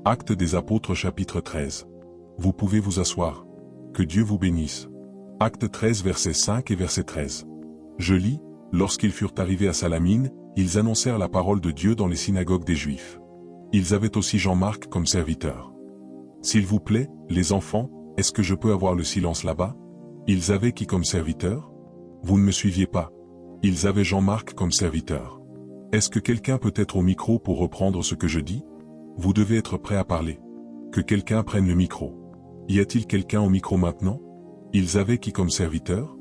Actes des Apôtres chapitre 13. Vous pouvez vous asseoir. Que Dieu vous bénisse. Acte 13 versets 5 et verset 13. Je lis, lorsqu'ils furent arrivés à Salamine, ils annoncèrent la parole de Dieu dans les synagogues des Juifs. Ils avaient aussi Jean-Marc comme serviteur. S'il vous plaît, les enfants, est-ce que je peux avoir le silence là-bas? Ils avaient qui comme serviteur? Vous ne me suiviez pas. Ils avaient Jean-Marc comme serviteur. Est-ce que quelqu'un peut être au micro pour reprendre ce que je dis? Vous devez être prêt à parler. Que quelqu'un prenne le micro. Y a-t-il quelqu'un au micro maintenant? Ils avaient qui comme serviteur?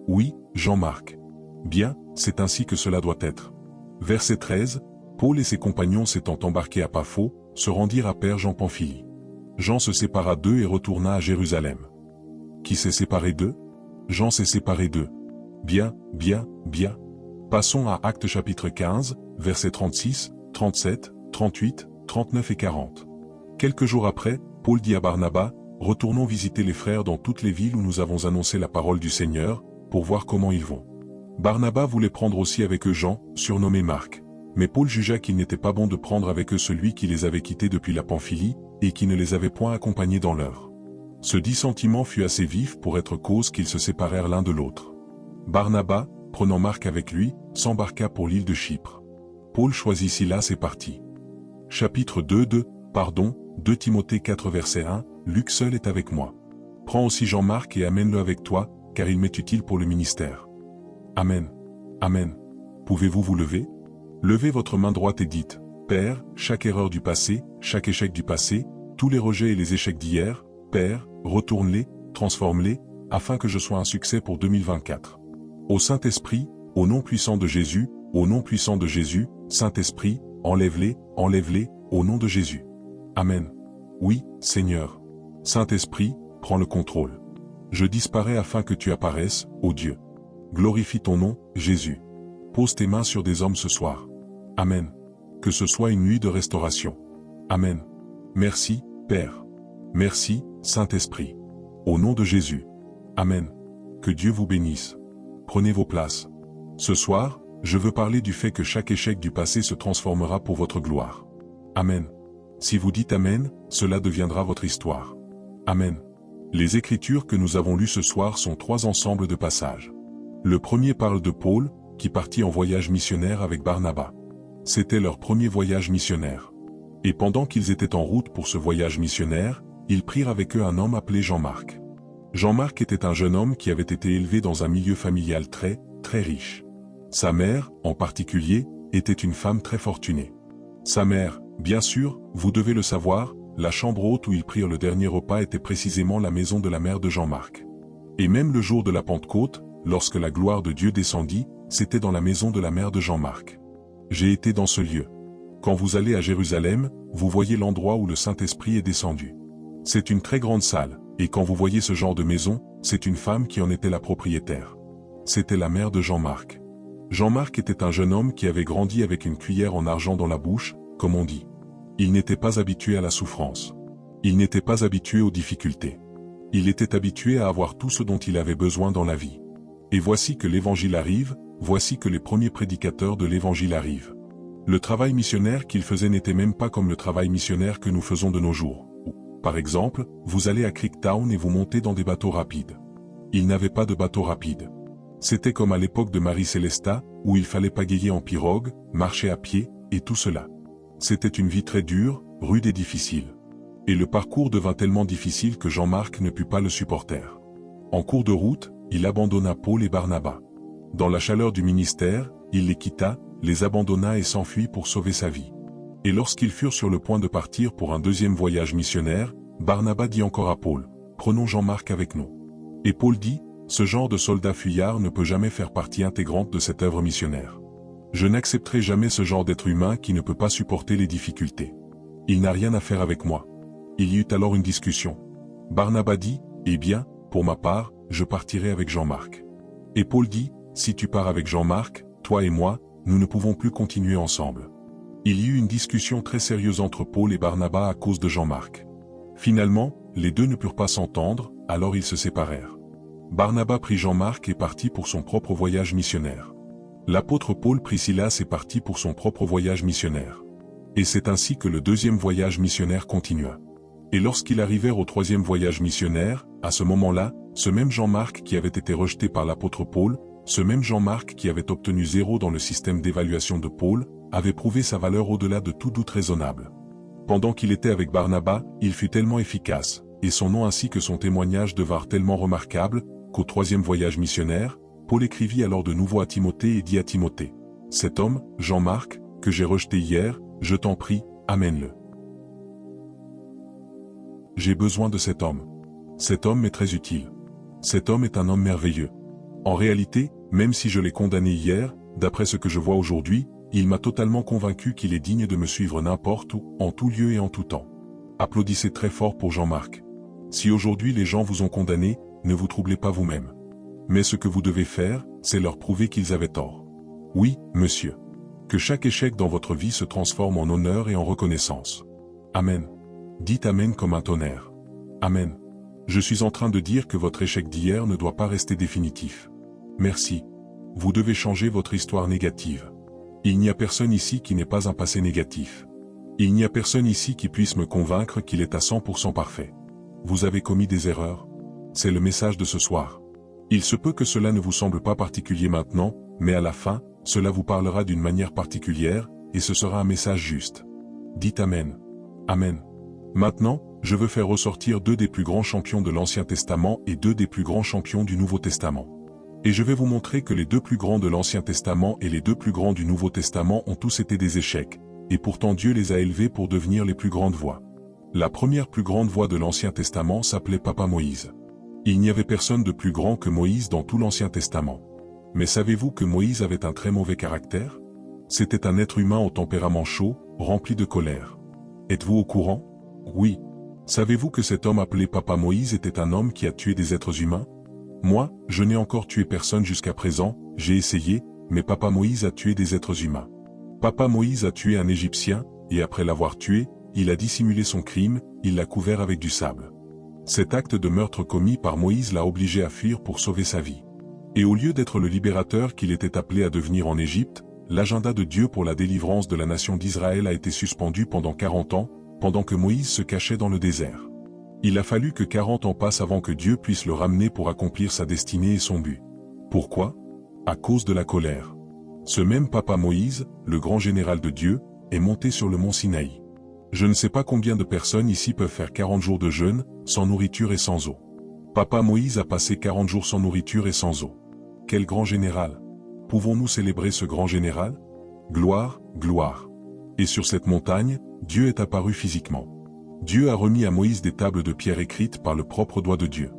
Oui, Jean-Marc. Bien, c'est ainsi que cela doit être. Verset 13, Paul et ses compagnons s'étant embarqués à Paphos, se rendirent à Perge en Pamphylie. Jean se sépara d'eux et retourna à Jérusalem. Qui s'est séparé d'eux? Jean s'est séparé d'eux. Bien, bien, bien. Passons à Actes chapitre 15, versets 36, 37, 38, 39 et 40. Quelques jours après, Paul dit à Barnabas, « Retournons visiter les frères dans toutes les villes où nous avons annoncé la parole du Seigneur, pour voir comment ils vont. » Barnabas voulait prendre aussi avec eux Jean, surnommé Marc. Mais Paul jugea qu'il n'était pas bon de prendre avec eux celui qui les avait quittés depuis la Pamphylie, et qui ne les avait point accompagnés dans l'heure. Ce dissentiment fut assez vif pour être cause qu'ils se séparèrent l'un de l'autre. Barnabas, prenant Marc avec lui, s'embarqua pour l'île de Chypre. Paul choisit Silas et partit. Chapitre 2 2 Timothée 4 verset 1, Luc seul est avec moi. Prends aussi Jean-Marc et amène-le avec toi, car il m'est utile pour le ministère. Amen. Amen. Pouvez-vous vous lever? Levez votre main droite et dites, Père, chaque erreur du passé, chaque échec du passé, tous les rejets et les échecs d'hier, Père, retourne-les, transforme-les, afin que je sois un succès pour 2024. Au Saint-Esprit, au nom puissant de Jésus, au nom puissant de Jésus, Saint-Esprit, enlève-les, au nom de Jésus. Amen. Oui, Seigneur. Saint-Esprit, prends le contrôle. Je disparais afin que tu apparaisses, ô Dieu. Glorifie ton nom, Jésus. Pose tes mains sur des hommes ce soir. Amen. Que ce soit une nuit de restauration. Amen. Merci, Père. Merci, Saint-Esprit. Au nom de Jésus. Amen. Que Dieu vous bénisse. Prenez vos places. Ce soir, je veux parler du fait que chaque échec du passé se transformera pour votre gloire. Amen. Si vous dites Amen, cela deviendra votre histoire. Amen. Les Écritures que nous avons lues ce soir sont 3 ensembles de passages. Le premier parle de Paul, qui partit en voyage missionnaire avec Barnabas. C'était leur premier voyage missionnaire. Et pendant qu'ils étaient en route pour ce voyage missionnaire, ils prirent avec eux un homme appelé Jean-Marc. Jean-Marc était un jeune homme qui avait été élevé dans un milieu familial très riche. Sa mère, en particulier, était une femme très fortunée. Sa mère, bien sûr, vous devez le savoir, la chambre haute où ils prirent le dernier repas était précisément la maison de la mère de Jean-Marc. Et même le jour de la Pentecôte, lorsque la gloire de Dieu descendit, c'était dans la maison de la mère de Jean-Marc. J'ai été dans ce lieu. Quand vous allez à Jérusalem, vous voyez l'endroit où le Saint-Esprit est descendu. C'est une très grande salle, et quand vous voyez ce genre de maison, c'est une femme qui en était la propriétaire. C'était la mère de Jean-Marc. Jean-Marc était un jeune homme qui avait grandi avec une cuillère en argent dans la bouche, comme on dit. Il n'était pas habitué à la souffrance. Il n'était pas habitué aux difficultés. Il était habitué à avoir tout ce dont il avait besoin dans la vie. Et voici que l'Évangile arrive, voici que les premiers prédicateurs de l'Évangile arrivent. Le travail missionnaire qu'il faisait n'était même pas comme le travail missionnaire que nous faisons de nos jours. Par exemple, vous allez à Creektown et vous montez dans des bateaux rapides. Il n'avait pas de bateau rapide. C'était comme à l'époque de Marie Célestat, où il fallait pagayer en pirogue, marcher à pied, et tout cela. C'était une vie très dure, rude et difficile. Et le parcours devint tellement difficile que Jean-Marc ne put pas le supporter. En cours de route, il abandonna Paul et Barnabas. Dans la chaleur du ministère, il les quitta, les abandonna et s'enfuit pour sauver sa vie. Et lorsqu'ils furent sur le point de partir pour un deuxième voyage missionnaire, Barnabas dit encore à Paul, « Prenons Jean-Marc avec nous. » Et Paul dit, « Ce genre de soldat fuyard ne peut jamais faire partie intégrante de cette œuvre missionnaire. Je n'accepterai jamais ce genre d'être humain qui ne peut pas supporter les difficultés. Il n'a rien à faire avec moi. » Il y eut alors une discussion. Barnabas dit, « Eh bien, pour ma part, je partirai avec Jean-Marc. » Et Paul dit, « Si tu pars avec Jean-Marc, toi et moi, nous ne pouvons plus continuer ensemble. » Il y eut une discussion très sérieuse entre Paul et Barnabas à cause de Jean-Marc. Finalement, les deux ne purent pas s'entendre, alors ils se séparèrent. Barnabas prit Jean-Marc et partit pour son propre voyage missionnaire. L'apôtre Paul prit Silas et partit pour son propre voyage missionnaire. Et c'est ainsi que le deuxième voyage missionnaire continua. Et lorsqu'ils arrivèrent au troisième voyage missionnaire, à ce moment-là, ce même Jean-Marc qui avait été rejeté par l'apôtre Paul, ce même Jean-Marc qui avait obtenu 0 dans le système d'évaluation de Paul, avait prouvé sa valeur au-delà de tout doute raisonnable. Pendant qu'il était avec Barnabas, il fut tellement efficace, et son nom ainsi que son témoignage devinrent tellement remarquables, qu'au troisième voyage missionnaire, Paul écrivit alors de nouveau à Timothée et dit à Timothée, « Cet homme, Jean-Marc, que j'ai rejeté hier, je t'en prie, amène-le. J'ai besoin de cet homme. Cet homme m'est très utile. Cet homme est un homme merveilleux. En réalité, même si je l'ai condamné hier, d'après ce que je vois aujourd'hui, il m'a totalement convaincu qu'il est digne de me suivre n'importe où, en tout lieu et en tout temps. » Applaudissez très fort pour Jean-Marc. Si aujourd'hui les gens vous ont condamné, ne vous troublez pas vous-même. Mais ce que vous devez faire, c'est leur prouver qu'ils avaient tort. Oui, monsieur. Que chaque échec dans votre vie se transforme en honneur et en reconnaissance. Amen. Dites Amen comme un tonnerre. Amen. Je suis en train de dire que votre échec d'hier ne doit pas rester définitif. Merci. Vous devez changer votre histoire négative. Il n'y a personne ici qui n'ait pas un passé négatif. Il n'y a personne ici qui puisse me convaincre qu'il est à 100% parfait. Vous avez commis des erreurs. C'est le message de ce soir. Il se peut que cela ne vous semble pas particulier maintenant, mais à la fin, cela vous parlera d'une manière particulière, et ce sera un message juste. Dites Amen. Amen. Maintenant, je veux faire ressortir 2 des plus grands champions de l'Ancien Testament et 2 des plus grands champions du Nouveau Testament. Et je vais vous montrer que les 2 plus grands de l'Ancien Testament et les 2 plus grands du Nouveau Testament ont tous été des échecs, et pourtant Dieu les a élevés pour devenir les plus grandes voix. La première plus grande voix de l'Ancien Testament s'appelait Papa Moïse. Il n'y avait personne de plus grand que Moïse dans tout l'Ancien Testament. Mais savez-vous que Moïse avait un très mauvais caractère? C'était un être humain au tempérament chaud, rempli de colère. Êtes-vous au courant? Oui. Savez-vous que cet homme appelé Papa Moïse était un homme qui a tué des êtres humains? Moi, je n'ai encore tué personne jusqu'à présent, j'ai essayé, mais Papa Moïse a tué des êtres humains. Papa Moïse a tué un Égyptien, et après l'avoir tué, il a dissimulé son crime, il l'a couvert avec du sable. Cet acte de meurtre commis par Moïse l'a obligé à fuir pour sauver sa vie. Et au lieu d'être le libérateur qu'il était appelé à devenir en Égypte, l'agenda de Dieu pour la délivrance de la nation d'Israël a été suspendu pendant 40 ans, pendant que Moïse se cachait dans le désert. Il a fallu que 40 ans passent avant que Dieu puisse le ramener pour accomplir sa destinée et son but. Pourquoi? À cause de la colère. Ce même Papa Moïse, le grand général de Dieu, est monté sur le mont Sinaï. Je ne sais pas combien de personnes ici peuvent faire 40 jours de jeûne, sans nourriture et sans eau. Papa Moïse a passé 40 jours sans nourriture et sans eau. Quel grand général! Pouvons-nous célébrer ce grand général? Gloire, gloire! Et sur cette montagne, Dieu est apparu physiquement. Dieu a remis à Moïse des tables de pierre écrites par le propre doigt de Dieu.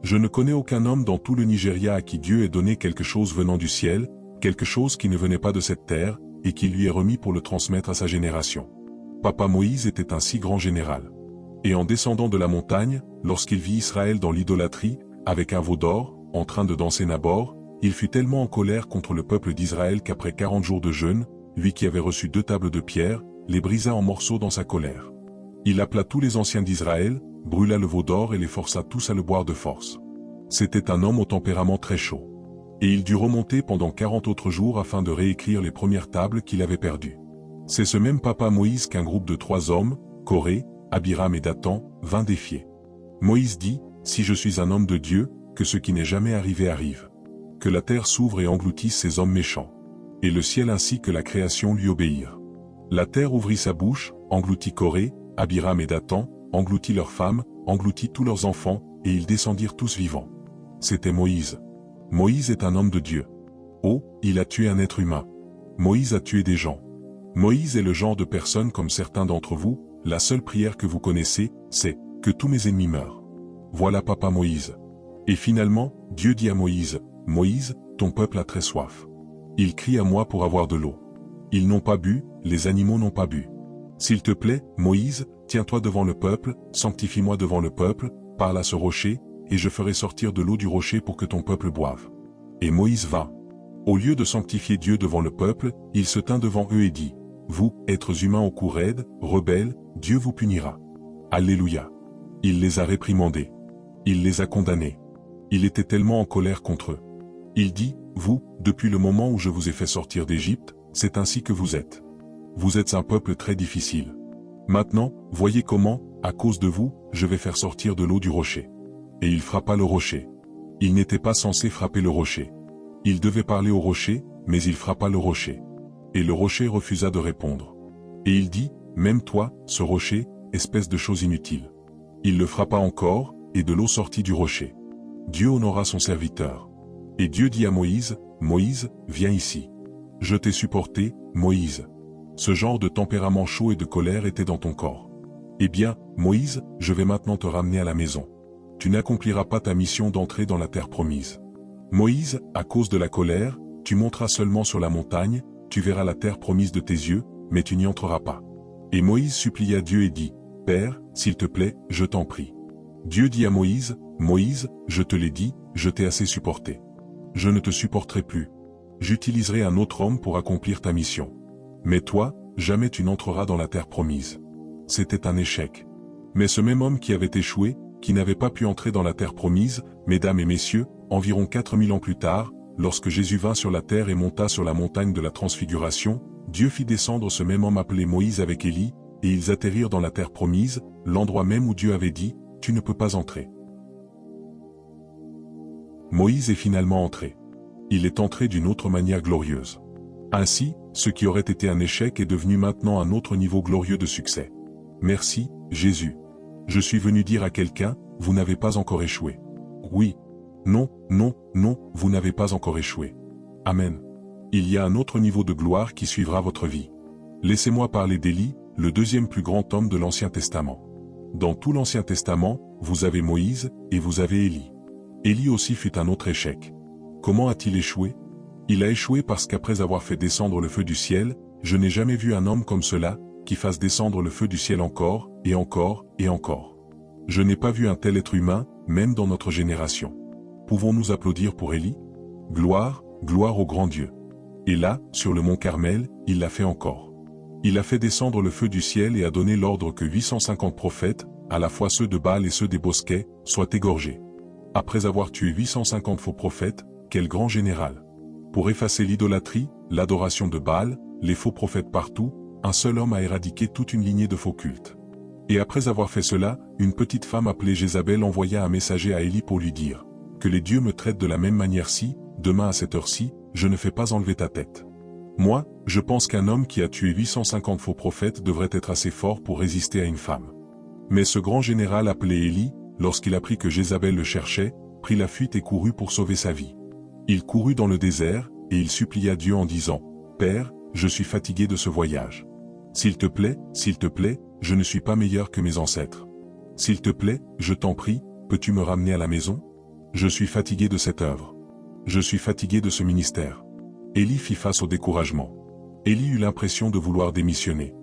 Je ne connais aucun homme dans tout le Nigeria à qui Dieu ait donné quelque chose venant du ciel, quelque chose qui ne venait pas de cette terre, et qui lui est remis pour le transmettre à sa génération. Papa Moïse était un si grand général. Et en descendant de la montagne, lorsqu'il vit Israël dans l'idolâtrie, avec un veau d'or, en train de danser Nabor, il fut tellement en colère contre le peuple d'Israël qu'après 40 jours de jeûne, lui qui avait reçu 2 tables de pierre, les brisa en morceaux dans sa colère. Il appela tous les anciens d'Israël, brûla le veau d'or et les força tous à le boire de force. C'était un homme au tempérament très chaud. Et il dut remonter pendant 40 autres jours afin de réécrire les premières tables qu'il avait perdues. C'est ce même Papa Moïse qu'un groupe de 3 hommes, Coré, Abiram et Dathan, vint défier. Moïse dit, « Si je suis un homme de Dieu, que ce qui n'est jamais arrivé arrive. Que la terre s'ouvre et engloutisse ces hommes méchants. Et le ciel ainsi que la création lui obéirent. La terre ouvrit sa bouche, engloutit Coré, Abiram et Dathan, engloutit leurs femmes, engloutit tous leurs enfants, et ils descendirent tous vivants. » C'était Moïse. Moïse est un homme de Dieu. Oh, il a tué un être humain. Moïse a tué des gens. Moïse est le genre de personne comme certains d'entre vous, la seule prière que vous connaissez, c'est « que tous mes ennemis meurent ». Voilà Papa Moïse. Et finalement, Dieu dit à Moïse, « Moïse, ton peuple a très soif. Ils crient à moi pour avoir de l'eau. Ils n'ont pas bu, les animaux n'ont pas bu. S'il te plaît, Moïse, tiens-toi devant le peuple, sanctifie-moi devant le peuple, parle à ce rocher, et je ferai sortir de l'eau du rocher pour que ton peuple boive. » Et Moïse vint. Au lieu de sanctifier Dieu devant le peuple, il se tint devant eux et dit, « Vous, êtres humains au cou raide, rebelles, Dieu vous punira. » Alléluia. Il les a réprimandés. Il les a condamnés. Il était tellement en colère contre eux. Il dit, « Vous, depuis le moment où je vous ai fait sortir d'Égypte, c'est ainsi que vous êtes. vous êtes un peuple très difficile. Maintenant, voyez comment, à cause de vous, je vais faire sortir de l'eau du rocher. » Et il frappa le rocher. Il n'était pas censé frapper le rocher. Il devait parler au rocher, mais il frappa le rocher. Et le rocher refusa de répondre. Et il dit, « Même toi, ce rocher, espèce de chose inutile. » Il le frappa encore, et de l'eau sortit du rocher. Dieu honora son serviteur. Et Dieu dit à Moïse, « Moïse, viens ici. Je t'ai supporté, Moïse. Ce genre de tempérament chaud et de colère était dans ton corps. Eh bien, Moïse, je vais maintenant te ramener à la maison. Tu n'accompliras pas ta mission d'entrer dans la terre promise. Moïse, à cause de la colère, tu monteras seulement sur la montagne, tu verras la terre promise de tes yeux, mais tu n'y entreras pas. » Et Moïse supplia Dieu et dit, « Père, s'il te plaît, je t'en prie. » Dieu dit à Moïse, « Moïse, je te l'ai dit, je t'ai assez supporté. Je ne te supporterai plus. J'utiliserai un autre homme pour accomplir ta mission. Mais toi, jamais tu n'entreras dans la terre promise. » C'était un échec. Mais ce même homme qui avait échoué, qui n'avait pas pu entrer dans la terre promise, mesdames et messieurs, environ 4000 ans plus tard, lorsque Jésus vint sur la terre et monta sur la montagne de la transfiguration, Dieu fit descendre ce même homme appelé Moïse avec Élie, et ils atterrirent dans la terre promise, l'endroit même où Dieu avait dit, « Tu ne peux pas entrer. » Moïse est finalement entré. Il est entré d'une autre manière glorieuse. Ainsi, ce qui aurait été un échec est devenu maintenant un autre niveau glorieux de succès. Merci, Jésus. Je suis venu dire à quelqu'un, vous n'avez pas encore échoué. Oui. Non, non, non, vous n'avez pas encore échoué. Amen. Il y a un autre niveau de gloire qui suivra votre vie. Laissez-moi parler d'Élie, le deuxième plus grand homme de l'Ancien Testament. Dans tout l'Ancien Testament, vous avez Moïse, et vous avez Élie. Élie aussi fut un autre échec. Comment a-t-il échoué? Il a échoué parce qu'après avoir fait descendre le feu du ciel, je n'ai jamais vu un homme comme cela, qui fasse descendre le feu du ciel encore, et encore, et encore. Je n'ai pas vu un tel être humain, même dans notre génération. Pouvons-nous applaudir pour Élie? Gloire, gloire au grand Dieu. Et là, sur le mont Carmel, il l'a fait encore. Il a fait descendre le feu du ciel et a donné l'ordre que 850 prophètes, à la fois ceux de Baal et ceux des bosquets, soient égorgés. Après avoir tué 850 faux prophètes, quel grand général! Pour effacer l'idolâtrie, l'adoration de Baal, les faux prophètes partout, un seul homme a éradiqué toute une lignée de faux cultes. Et après avoir fait cela, une petite femme appelée Jézabel envoya un messager à Élie pour lui dire « Que les dieux me traitent de la même manière si, demain à cette heure-ci, je ne fais pas enlever ta tête. » Moi, je pense qu'un homme qui a tué 850 faux prophètes devrait être assez fort pour résister à une femme. Mais ce grand général appelé Élie, lorsqu'il apprit que Jézabel le cherchait, prit la fuite et courut pour sauver sa vie. Il courut dans le désert, et il supplia Dieu en disant « Père, je suis fatigué de ce voyage. S'il te plaît, je ne suis pas meilleur que mes ancêtres. S'il te plaît, je t'en prie, peux-tu me ramener à la maison? Je suis fatigué de cette œuvre. Je suis fatigué de ce ministère. » Élie fit face au découragement. Élie eut l'impression de vouloir démissionner.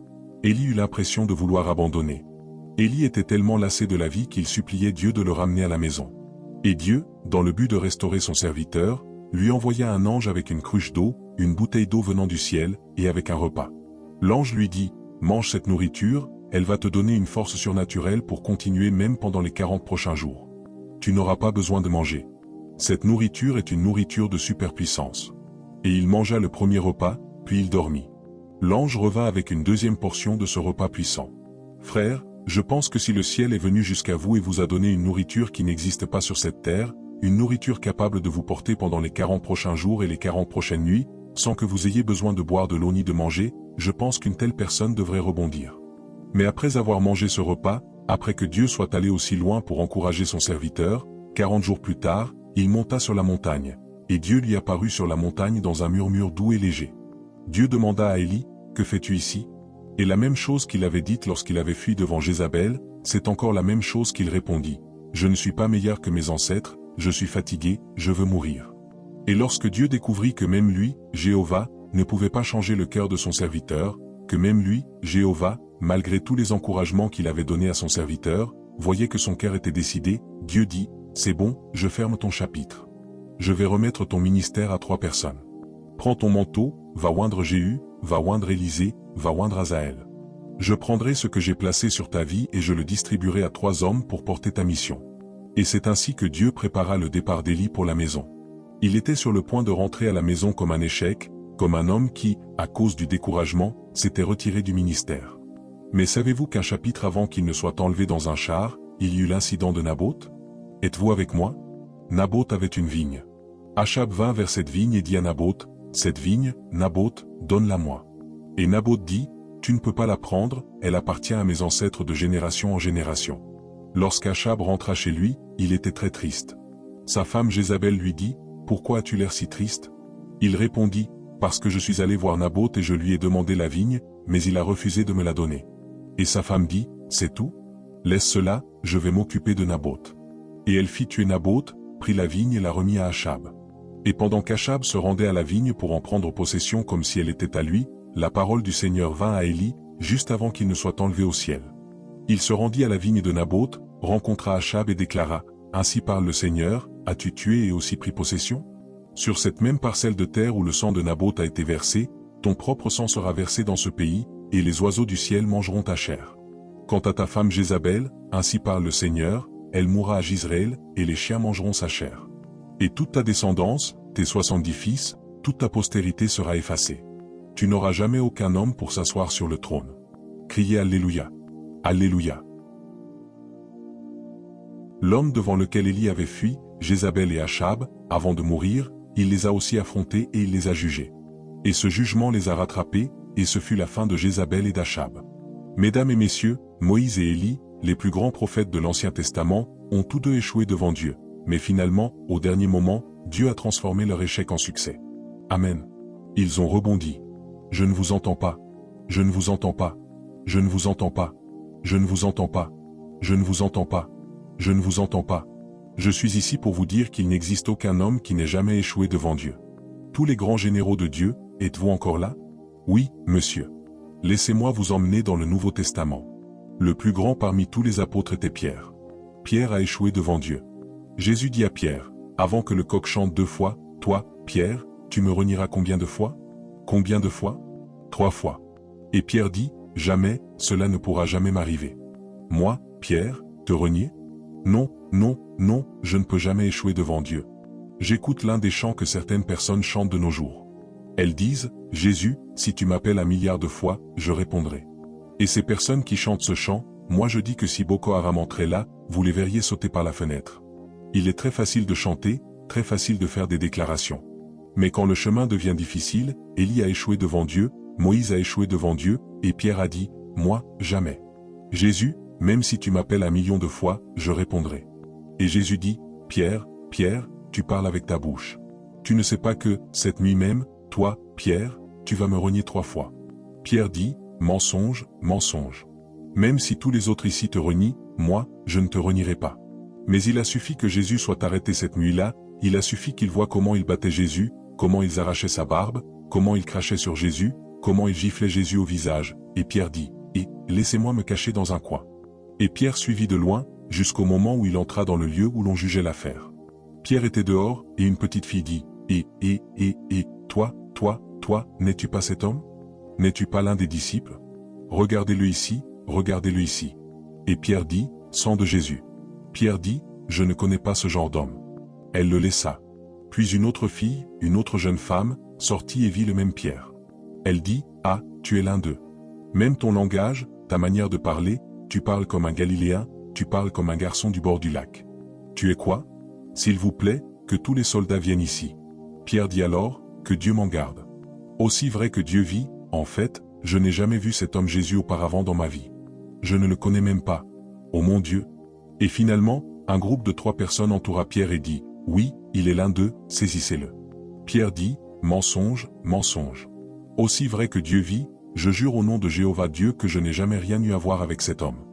Élie eut l'impression de vouloir abandonner. Élie était tellement lassé de la vie qu'il suppliait Dieu de le ramener à la maison. Et Dieu, dans le but de restaurer son serviteur, lui envoya un ange avec une cruche d'eau, une bouteille d'eau venant du ciel, et avec un repas. L'ange lui dit, « Mange cette nourriture, elle va te donner une force surnaturelle pour continuer même pendant les 40 prochains jours. Tu n'auras pas besoin de manger. Cette nourriture est une nourriture de superpuissance. » Et il mangea le premier repas, puis il dormit. L'ange revint avec une deuxième portion de ce repas puissant. Frères, je pense que si le ciel est venu jusqu'à vous et vous a donné une nourriture qui n'existe pas sur cette terre, une nourriture capable de vous porter pendant les 40 prochains jours et les 40 prochaines nuits, sans que vous ayez besoin de boire de l'eau ni de manger, je pense qu'une telle personne devrait rebondir. Mais après avoir mangé ce repas, après que Dieu soit allé aussi loin pour encourager son serviteur, 40 jours plus tard, il monta sur la montagne, et Dieu lui apparut sur la montagne dans un murmure doux et léger. Dieu demanda à Élie, « Que fais-tu ici » Et la même chose qu'il avait dite lorsqu'il avait fui devant Jézabel, c'est encore la même chose qu'il répondit, « Je ne suis pas meilleur que mes ancêtres, je suis fatigué, je veux mourir. » Et lorsque Dieu découvrit que même lui, Jéhovah, ne pouvait pas changer le cœur de son serviteur, que même lui, Jéhovah, malgré tous les encouragements qu'il avait donnés à son serviteur, voyait que son cœur était décidé, Dieu dit, « C'est bon, je ferme ton chapitre. Je vais remettre ton ministère à 3 personnes. Prends ton manteau, va oindre Jéhu, va oindre Élisée, va oindre Azaël. Je prendrai ce que j'ai placé sur ta vie et je le distribuerai à 3 hommes pour porter ta mission. » Et c'est ainsi que Dieu prépara le départ d'Élie pour la maison. Il était sur le point de rentrer à la maison comme un échec, comme un homme qui, à cause du découragement, s'était retiré du ministère. Mais savez-vous qu'un chapitre avant qu'il ne soit enlevé dans un char, il y eut l'incident de Naboth? Êtes-vous avec moi? Naboth avait une vigne. Achab vint vers cette vigne et dit à Naboth, « Cette vigne, Naboth, donne-la-moi. » Et Naboth dit, « Tu ne peux pas la prendre, elle appartient à mes ancêtres de génération en génération. » Lorsqu'Achab rentra chez lui, il était très triste. Sa femme Jézabel lui dit, « Pourquoi as-tu l'air si triste ?» Il répondit, « Parce que je suis allé voir Naboth et je lui ai demandé la vigne, mais il a refusé de me la donner. » Et sa femme dit, « C'est tout? Laisse cela, je vais m'occuper de Naboth. » Et elle fit tuer Naboth, prit la vigne et la remit à Achab. Et pendant qu'Achab se rendait à la vigne pour en prendre possession comme si elle était à lui, la parole du Seigneur vint à Élie, juste avant qu'il ne soit enlevé au ciel. Il se rendit à la vigne de Naboth, rencontra Achab et déclara, « Ainsi parle le Seigneur, as-tu tué et aussi pris possession? Sur cette même parcelle de terre où le sang de Naboth a été versé, ton propre sang sera versé dans ce pays, et les oiseaux du ciel mangeront ta chair. Quant à ta femme Jézabel, ainsi parle le Seigneur, elle mourra à Jizréel, et les chiens mangeront sa chair. Et toute ta descendance, tes 70 fils, toute ta postérité sera effacée. Tu n'auras jamais aucun homme pour s'asseoir sur le trône. » Criez Alléluia. Alléluia. L'homme devant lequel Élie avait fui, Jézabel et Achab, avant de mourir, il les a aussi affrontés et il les a jugés. Et ce jugement les a rattrapés, et ce fut la fin de Jézabel et d'Achab. Mesdames et messieurs, Moïse et Élie, les plus grands prophètes de l'Ancien Testament, ont tous deux échoué devant Dieu. Mais finalement, au dernier moment, Dieu a transformé leur échec en succès. Amen. Ils ont rebondi. Je ne vous entends pas. Je ne vous entends pas. Je ne vous entends pas. Je ne vous entends pas. Je ne vous entends pas. Je ne vous entends pas. Je suis ici pour vous dire qu'il n'existe aucun homme qui n'ait jamais échoué devant Dieu. Tous les grands généraux de Dieu, êtes-vous encore là? Oui, monsieur. Laissez-moi vous emmener dans le Nouveau Testament. Le plus grand parmi tous les apôtres était Pierre. Pierre a échoué devant Dieu. Jésus dit à Pierre, avant que le coq chante 2 fois, « Toi, Pierre, tu me renieras combien de fois? Combien de fois? 3 fois. » Et Pierre dit, « Jamais, cela ne pourra jamais m'arriver. Moi, Pierre, te renier? Non, non, non, je ne peux jamais échouer devant Dieu. » J'écoute l'un des chants que certaines personnes chantent de nos jours. Elles disent, « Jésus, si tu m'appelles 1 milliard de fois, je répondrai. » Et ces personnes qui chantent ce chant, moi je dis que si Boko Haram entrait là, vous les verriez sauter par la fenêtre. Il est très facile de chanter, très facile de faire des déclarations. Mais quand le chemin devient difficile, Élie a échoué devant Dieu, Moïse a échoué devant Dieu, et Pierre a dit, « Moi, jamais. Jésus, même si tu m'appelles 1 million de fois, je répondrai. » Et Jésus dit, « Pierre, Pierre, tu parles avec ta bouche. Tu ne sais pas que, cette nuit même, toi, Pierre, tu vas me renier 3 fois. » Pierre dit, « Mensonge, mensonge. Même si tous les autres ici te renient, moi, je ne te renierai pas. » Mais il a suffi que Jésus soit arrêté cette nuit-là, il a suffi qu'ils voient comment ils battaient Jésus, comment ils arrachaient sa barbe, comment ils crachaient sur Jésus, comment ils giflaient Jésus au visage, et Pierre dit, « Et, laissez-moi me cacher dans un coin. » Et Pierre suivit de loin, jusqu'au moment où il entra dans le lieu où l'on jugeait l'affaire. Pierre était dehors, et une petite fille dit, « Et, toi, n'es-tu pas cet homme? N'es-tu pas l'un des disciples? Regardez-le ici, regardez-le ici. » Et Pierre dit, « Sang de Jésus. » Pierre dit, « Je ne connais pas ce genre d'homme. » Elle le laissa. Puis une autre fille, une autre jeune femme, sortit et vit le même Pierre. Elle dit, « Ah, tu es l'un d'eux. Même ton langage, ta manière de parler, tu parles comme un Galiléen, tu parles comme un garçon du bord du lac. Tu es quoi? S'il vous plaît, que tous les soldats viennent ici. » Pierre dit alors, « Que Dieu m'en garde. Aussi vrai que Dieu vit, en fait, je n'ai jamais vu cet homme Jésus auparavant dans ma vie. Je ne le connais même pas. Oh mon Dieu. » Et finalement, un groupe de 3 personnes entoura Pierre et dit, « Oui, il est l'un d'eux, saisissez-le. » Pierre dit, « Mensonge, mensonge. Aussi vrai que Dieu vit, je jure au nom de Jéhovah Dieu que je n'ai jamais rien eu à voir avec cet homme. »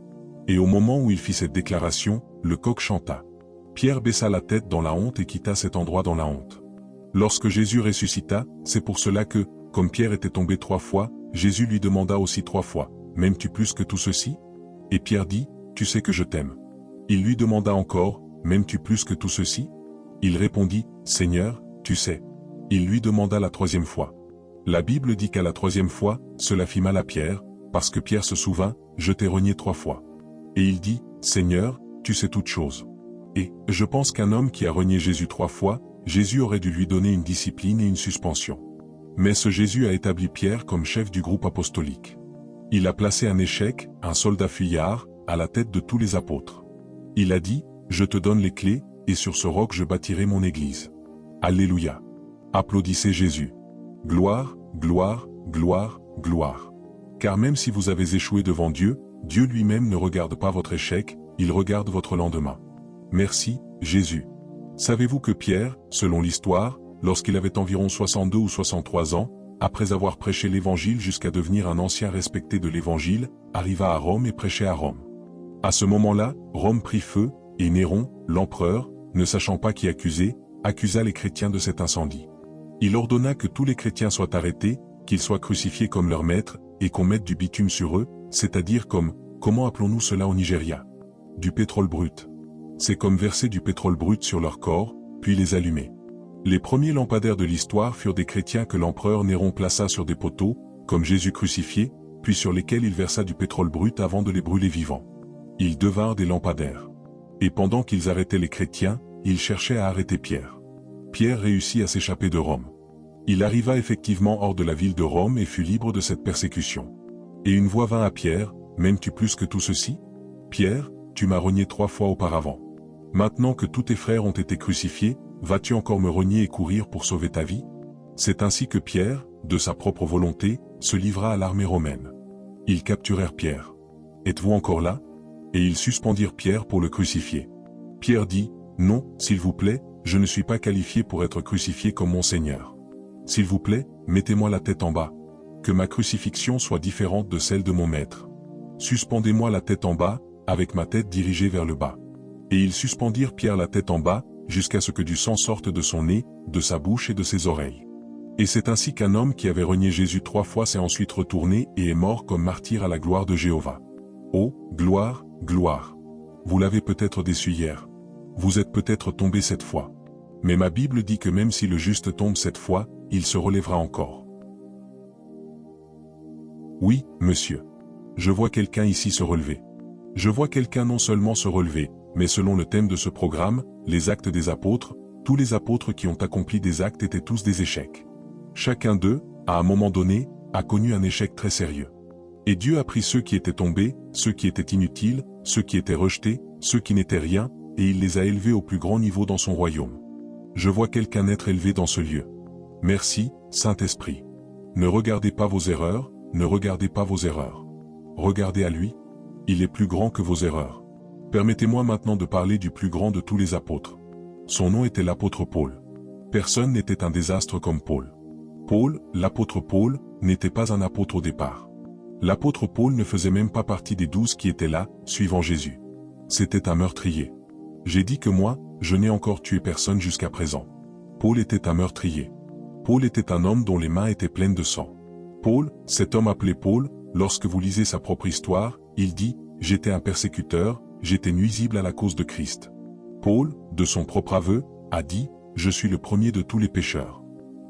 Et au moment où il fit cette déclaration, le coq chanta. Pierre baissa la tête dans la honte et quitta cet endroit dans la honte. Lorsque Jésus ressuscita, c'est pour cela que, comme Pierre était tombé 3 fois, Jésus lui demanda aussi 3 fois, « M'aimes-tu plus que tout ceci? » Et Pierre dit, « Tu sais que je t'aime. » Il lui demanda encore, « M'aimes-tu plus que tout ceci? » Il répondit, « Seigneur, tu sais. » Il lui demanda la 3e fois. La Bible dit qu'à la 3e fois, cela fit mal à Pierre, parce que Pierre se souvint, « Je t'ai renié 3 fois. » Et il dit, « Seigneur, tu sais toutes choses. » Et, je pense qu'un homme qui a renié Jésus 3 fois, Jésus aurait dû lui donner une discipline et une suspension. Mais ce Jésus a établi Pierre comme chef du groupe apostolique. Il a placé un échec, un soldat fuyard, à la tête de tous les apôtres. Il a dit, « Je te donne les clés, et sur ce roc je bâtirai mon église. » Alléluia. Applaudissez Jésus. Gloire, gloire, gloire, gloire. Car même si vous avez échoué devant Dieu, Dieu lui-même ne regarde pas votre échec, il regarde votre lendemain. Merci, Jésus. Savez-vous que Pierre, selon l'histoire, lorsqu'il avait environ 62 ou 63 ans, après avoir prêché l'Évangile jusqu'à devenir un ancien respecté de l'Évangile, arriva à Rome et prêchait à Rome. À ce moment-là, Rome prit feu, et Néron, l'empereur, ne sachant pas qui accuser, accusa les chrétiens de cet incendie. Il ordonna que tous les chrétiens soient arrêtés, qu'ils soient crucifiés comme leur maître, et qu'on mette du bitume sur eux, c'est-à-dire comme, comment appelons-nous cela au Nigeria? Du pétrole brut. C'est comme verser du pétrole brut sur leur corps, puis les allumer. Les premiers lampadaires de l'histoire furent des chrétiens que l'empereur Néron plaça sur des poteaux, comme Jésus crucifié, puis sur lesquels il versa du pétrole brut avant de les brûler vivants. Ils devinrent des lampadaires. Et pendant qu'ils arrêtaient les chrétiens, ils cherchaient à arrêter Pierre. Pierre réussit à s'échapper de Rome. Il arriva effectivement hors de la ville de Rome et fut libre de cette persécution. Et une voix vint à Pierre, « M'aimes-tu plus que tout ceci? Pierre, tu m'as renié 3 fois auparavant. Maintenant que tous tes frères ont été crucifiés, vas-tu encore me renier et courir pour sauver ta vie? » C'est ainsi que Pierre, de sa propre volonté, se livra à l'armée romaine. Ils capturèrent Pierre. « Êtes-vous encore là? » Et ils suspendirent Pierre pour le crucifier. Pierre dit, « Non, s'il vous plaît, je ne suis pas qualifié pour être crucifié comme mon Seigneur. S'il vous plaît, mettez-moi la tête en bas. Que ma crucifixion soit différente de celle de mon maître. Suspendez-moi la tête en bas, avec ma tête dirigée vers le bas. » Et ils suspendirent Pierre la tête en bas, jusqu'à ce que du sang sorte de son nez, de sa bouche et de ses oreilles. Et c'est ainsi qu'un homme qui avait renié Jésus 3 fois s'est ensuite retourné et est mort comme martyr à la gloire de Jéhovah. Oh, gloire, gloire. Vous l'avez peut-être déçu hier. Vous êtes peut-être tombé cette fois. Mais ma Bible dit que même si le juste tombe cette fois, il se relèvera encore. Oui, monsieur. Je vois quelqu'un ici se relever. Je vois quelqu'un non seulement se relever, mais selon le thème de ce programme, les actes des apôtres, tous les apôtres qui ont accompli des actes étaient tous des échecs. Chacun d'eux, à un moment donné, a connu un échec très sérieux. Et Dieu a pris ceux qui étaient tombés, ceux qui étaient inutiles, ceux qui étaient rejetés, ceux qui n'étaient rien, et il les a élevés au plus grand niveau dans son royaume. Je vois quelqu'un être élevé dans ce lieu. Merci, Saint-Esprit. Ne regardez pas vos erreurs, ne regardez pas vos erreurs. Regardez à lui. Il est plus grand que vos erreurs. Permettez-moi maintenant de parler du plus grand de tous les apôtres. Son nom était l'apôtre Paul. Personne n'était un désastre comme Paul. Paul, l'apôtre Paul, n'était pas un apôtre au départ. L'apôtre Paul ne faisait même pas partie des 12 qui étaient là, suivant Jésus. C'était un meurtrier. J'ai dit que moi, je n'ai encore tué personne jusqu'à présent. Paul était un meurtrier. Paul était un homme dont les mains étaient pleines de sang. Paul, cet homme appelé Paul, lorsque vous lisez sa propre histoire, il dit « J'étais un persécuteur, j'étais nuisible à la cause de Christ. » Paul, de son propre aveu, a dit « Je suis le premier de tous les pécheurs. »